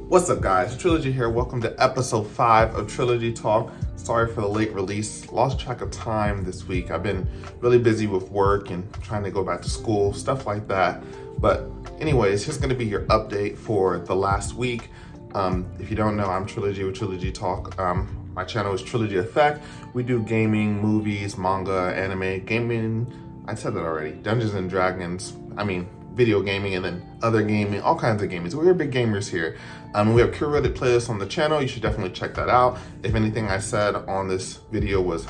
What's up, guys? Trilogy here. Welcome to episode 5 of Trilogy Talk. Sorry for the late release. Lost track of time this week. I've been really busy with work and trying to go back to school, stuff like that. But anyways, here's going to be your update for the last week. If you don't know, I'm Trilogy with Trilogy Talk. My channel is Trilogy Effect. We do gaming, movies, manga, anime, gaming. I said that already. Dungeons and Dragons. Video gaming, and then other gaming, all kinds of gaming. So we're big gamers here. We have curated playlists on the channel. You should definitely check that out. If anything I said on this video was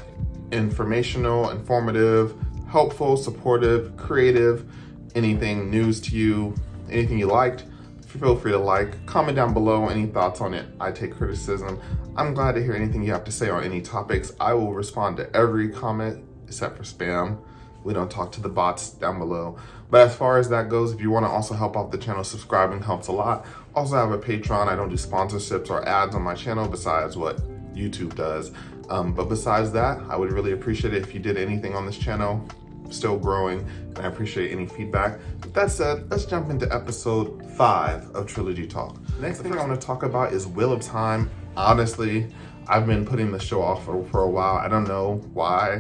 informational, informative, helpful, supportive, creative, anything news to you, anything you liked, feel free to like, comment down below any thoughts on it. I take criticism. I'm glad to hear anything you have to say on any topics. I will respond to every comment except for spam. We don't talk to the bots down below. But as far as that goes, if you want to also help out the channel, subscribing helps a lot. Also have a Patreon. I don't do sponsorships or ads on my channel besides what YouTube does. But besides that, I would really appreciate it if you did anything on this channel. Still growing, and I appreciate any feedback. With that said, let's jump into episode 5 of Trilogy Talk. Next thing I want to talk about is Wheel of Time. Honestly, I've been putting the show off for a while. I don't know why.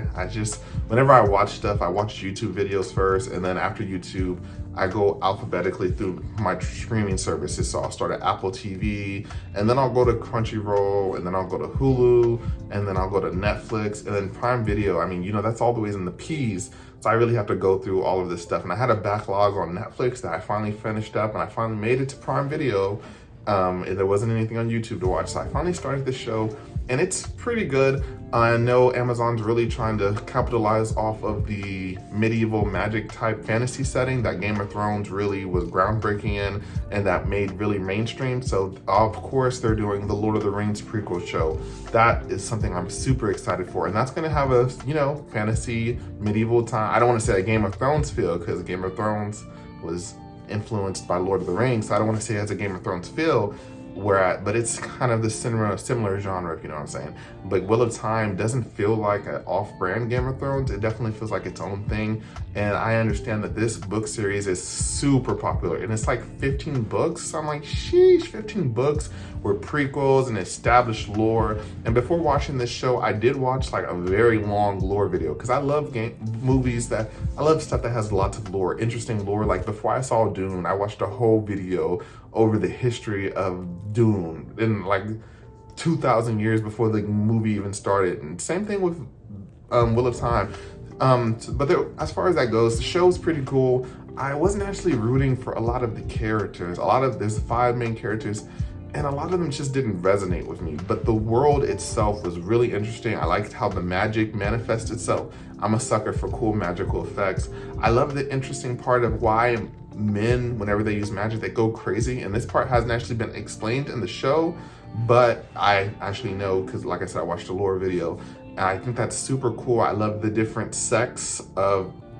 Whenever I watch stuff, I watch YouTube videos first, and then after YouTube, I go alphabetically through my streaming services. So I'll start at Apple TV, and then I'll go to Crunchyroll, and then I'll go to Hulu, and then I'll go to Netflix, and then Prime Video. That's all the ways in the P's. So I really have to go through all of this stuff. And I had a backlog on Netflix that I finally finished up, and I finally made it to Prime Video. And there wasn't anything on YouTube to watch. So I finally started the show, and it's pretty good. I know Amazon's really trying to capitalize off of the medieval magic type fantasy setting that Game of Thrones really was groundbreaking in, and that made really mainstream. So of course they're doing the Lord of the Rings prequel show. That is something I'm super excited for. And that's gonna have a, fantasy medieval time. I don't wanna say a Game of Thrones feel, because Game of Thrones was influenced by Lord of the Rings. So I don't wanna say it has a Game of Thrones feel, but it's kind of the similar genre, if you know what I'm saying. But Wheel of Time doesn't feel like an off-brand Game of Thrones. It definitely feels like its own thing. And I understand that this book series is super popular, and it's like 15 books. So I'm like, sheesh, 15 books with prequels and established lore. And before watching this show, I did watch like a very long lore video, because I love I love stuff that has lots of lore, interesting lore. Like before I saw Dune, I watched a whole video over the history of Dune in like 2,000 years before the movie even started. And same thing with Wheel of Time. As far as that goes, the show's pretty cool. I wasn't actually rooting for a lot of the characters. There's 5 main characters, and a lot of them just didn't resonate with me. But the world itself was really interesting. I liked how the magic manifests itself. I'm a sucker for cool magical effects. I love the interesting part of why men, whenever they use magic, they go crazy. And this part hasn't actually been explained in the show, but I actually know, because like I said, I watched a lore video, and I think that's super cool. I love the different sects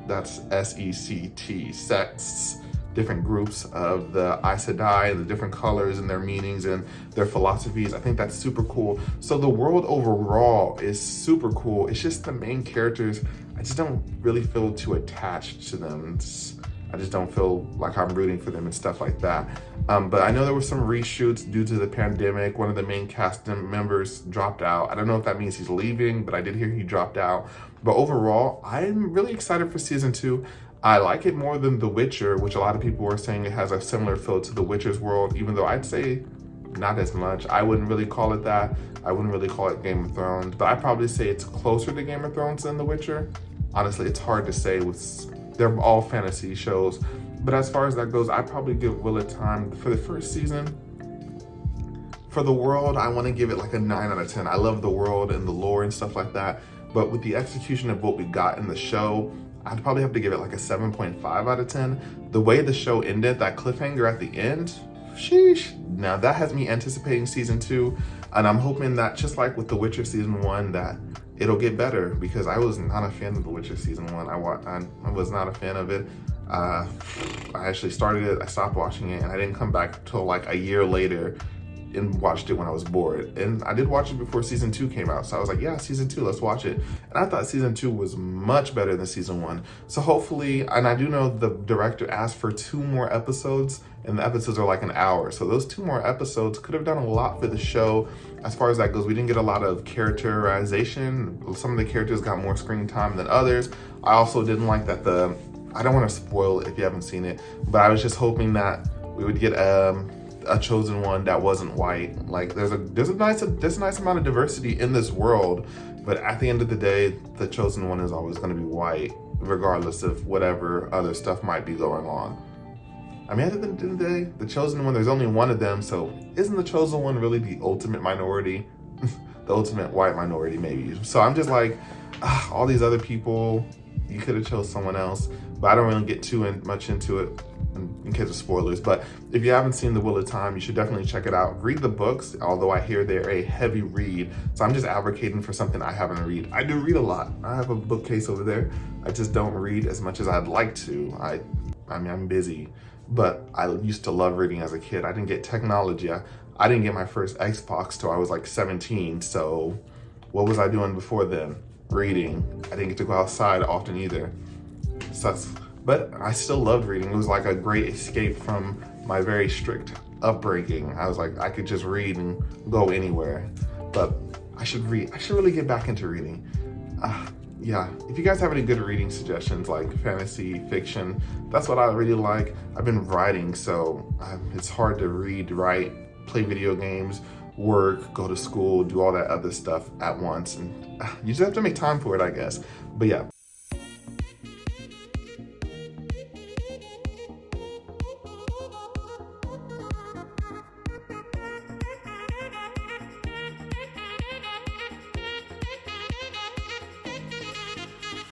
that's S-E-C-T, sects, different groups of the Aes Sedai, and the different colors and their meanings and their philosophies. I think that's super cool. So the world overall is super cool. It's just the main characters, I just don't really feel too attached to them. I just don't feel like I'm rooting for them and stuff like that. But I know there were some reshoots due to the pandemic. One of the main cast members dropped out. I don't know if that means he's leaving, but I did hear he dropped out. But overall, I'm really excited for season 2. I like it more than The Witcher, which a lot of people were saying it has a similar feel to The Witcher's world, even though I'd say not as much. I wouldn't really call it that. I wouldn't really call it Game of Thrones, but I'd probably say it's closer to Game of Thrones than The Witcher. Honestly, it's hard to say. They're all fantasy shows. But as far as that goes, I'd probably give Wheel of Time for the first season. For the world, I want to give it like a 9 out of 10. I love the world and the lore and stuff like that. But with the execution of what we got in the show, I'd probably have to give it like a 7.5 out of 10. The way the show ended, that cliffhanger at the end, sheesh. Now that has me anticipating season 2. And I'm hoping that, just like with The Witcher season 1, that it'll get better, because I was not a fan of The Witcher season 1. I was not a fan of it. I actually started it, I stopped watching it, and I didn't come back till like a year later and watched it when I was bored. And I did watch it before season 2 came out. So I was like, yeah, season 2, let's watch it. And I thought season 2 was much better than season 1. So hopefully, and I do know the director asked for 2 more episodes, and the episodes are like an hour. So those 2 more episodes could have done a lot for the show. As far as that goes, we didn't get a lot of characterization. Some of the characters got more screen time than others. I also didn't like that I don't want to spoil it if you haven't seen it, but I was just hoping that we would get a chosen one that wasn't white. Like there's a nice amount of diversity in this world, but at the end of the day, the chosen one is always going to be white, regardless of whatever other stuff might be going on. I mean, at the end of the day, the chosen one, there's only one of them, so isn't the chosen one really the ultimate minority? The ultimate white minority, maybe. So I'm just like, all these other people, you could have chose someone else, but I don't really get too much into it in case of spoilers. But if you haven't seen The Wheel of Time, you should definitely check it out. Read the books, although I hear they're a heavy read. So I'm just advocating for something I haven't read. I do read a lot. I have a bookcase over there. I just don't read as much as I'd like to. I mean, I'm busy, but I used to love reading as a kid. I didn't get technology. I didn't get my first Xbox till I was like 17. So what was I doing before then? Reading. I didn't get to go outside often either. Sucks. But I still loved reading. It was like a great escape from my very strict upbringing. I was like, I could just read and go anywhere. But I should read. I should really get back into reading. Yeah, if you guys have any good reading suggestions, like fantasy, fiction, that's what I really like. I've been writing, so it's hard to read, write, play video games, work, go to school, do all that other stuff at once. And you just have to make time for it, I guess. But yeah.